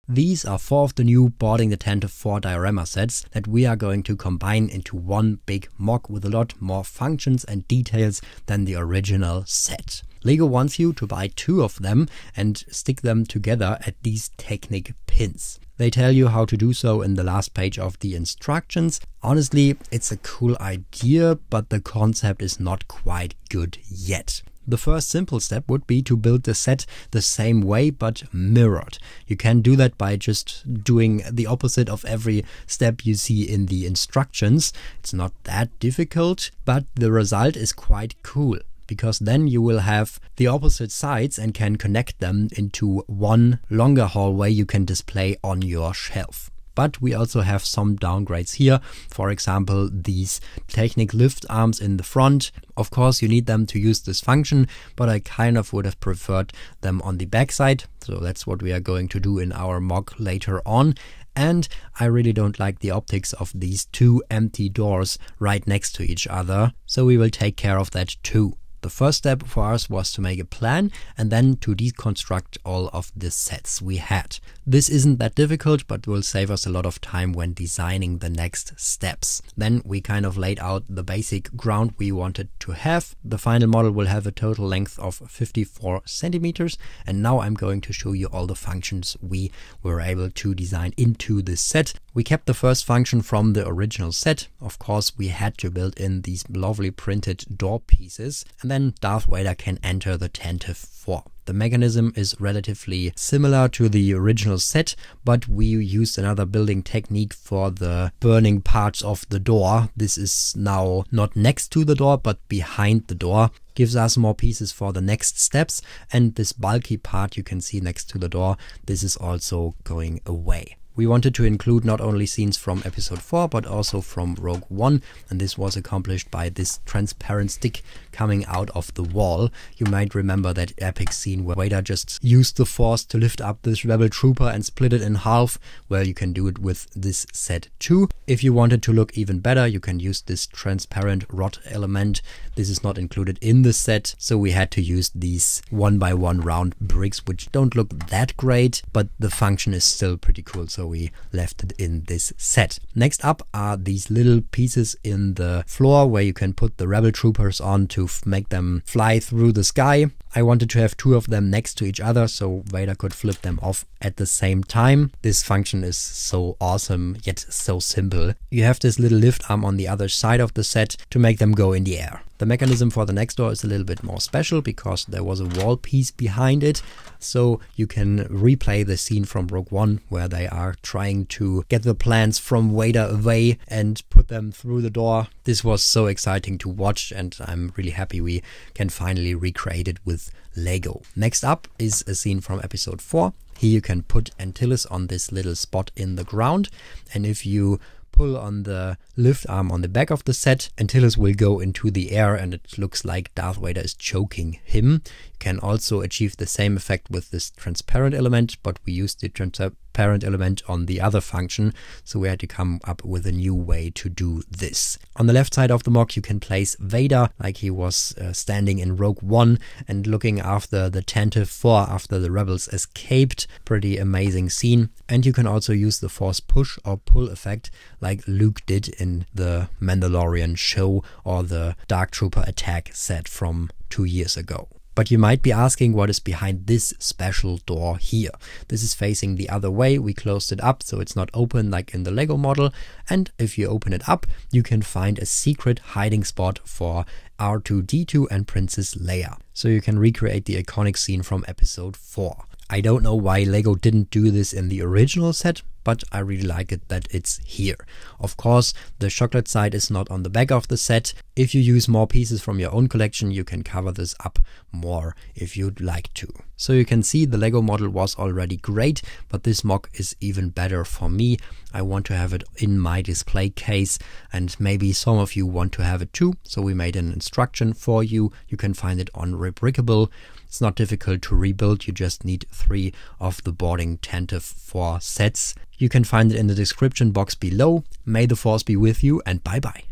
These are 4 of the new Boarding the Tantive IV diorama sets that we are going to combine into one big mock with a lot more functions and details than the original set. LEGO wants you to buy 2 of them and stick them together at these Technic pins. They tell you how to do so in the last page of the instructions. Honestly, it's a cool idea, but the concept is not quite good yet. The first simple step would be to build the set the same way but mirrored. You can do that by just doing the opposite of every step you see in the instructions. It's not that difficult, but the result is quite cool, because then you will have the opposite sides and can connect them into one longer hallway you can display on your shelf. But we also have some downgrades here. For example, these Technic lift arms in the front. Of course, you need them to use this function, but I kind of would have preferred them on the back side. So that's what we are going to do in our mock later on. And I really don't like the optics of these 2 empty doors right next to each other. So we will take care of that too. The first step for us was to make a plan and then to deconstruct all of the sets we had. This isn't that difficult, but will save us a lot of time when designing the next steps. Then we kind of laid out the basic ground we wanted to have. The final model will have a total length of 54 centimeters. And now I'm going to show you all the functions we were able to design into this set. We kept the first function from the original set. Of course, we had to build in these lovely printed door pieces. And then Darth Vader can enter the Tantive IV. The mechanism is relatively similar to the original set, but we used another building technique for the burning parts of the door. This is now not next to the door, but behind the door. Gives us more pieces for the next steps, and this bulky part you can see next to the door, this is also going away. We wanted to include not only scenes from episode 4 but also from Rogue One, and this was accomplished by this transparent stick coming out of the wall. You might remember that epic scene where Vader just used the Force to lift up this rebel trooper and split it in half. Well, you can do it with this set too. If you wanted to look even better, you can use this transparent rod element. This is not included in the set, so we had to use these 1x1 round bricks, which don't look that great, but the function is still pretty cool, so we left it in this set. Next up are these little pieces in the floor where you can put the rebel troopers on to make them fly through the sky. I wanted to have 2 of them next to each other so Vader could flip them off at the same time. This function is so awesome yet so simple. You have this little lift arm on the other side of the set to make them go in the air. The mechanism for the next door is a little bit more special because there was a wall piece behind it, so you can replay the scene from Rogue One where they are trying to get the plans from Vader away and put them through the door. This was so exciting to watch, and I'm really happy we can finally recreate it with LEGO. Next up is a scene from episode 4. Here you can put Antilles on this little spot in the ground, and if you pull on the lift arm on the back of the set, Antilles will go into the air and it looks like Darth Vader is choking him. You can also achieve the same effect with this transparent element, but we used the transparent element on the other function, so we had to come up with a new way to do this. On the left side of the mock you can place Vader like he was standing in Rogue One and looking after the Tantive IV after the rebels escaped. Pretty amazing scene. And you can also use the Force push or pull effect like Luke did in the Mandalorian show or the Dark Trooper attack set from 2 years ago. But you might be asking what is behind this special door here. This is facing the other way. We closed it up so it's not open like in the LEGO model. And if you open it up, you can find a secret hiding spot for R2-D2 and Princess Leia. So you can recreate the iconic scene from episode 4. I don't know why LEGO didn't do this in the original set, but I really like it that it's here. Of course, the chocolate side is not on the back of the set. If you use more pieces from your own collection, you can cover this up more if you'd like to. So you can see the LEGO model was already great, but this mock is even better for me. I want to have it in my display case, and maybe some of you want to have it too. So we made an instruction for you. You can find it on Rebrickable. It's not difficult to rebuild, you just need 3 of the Boarding Tantive IV sets. You can find it in the description box below. May the Force be with you, and bye bye.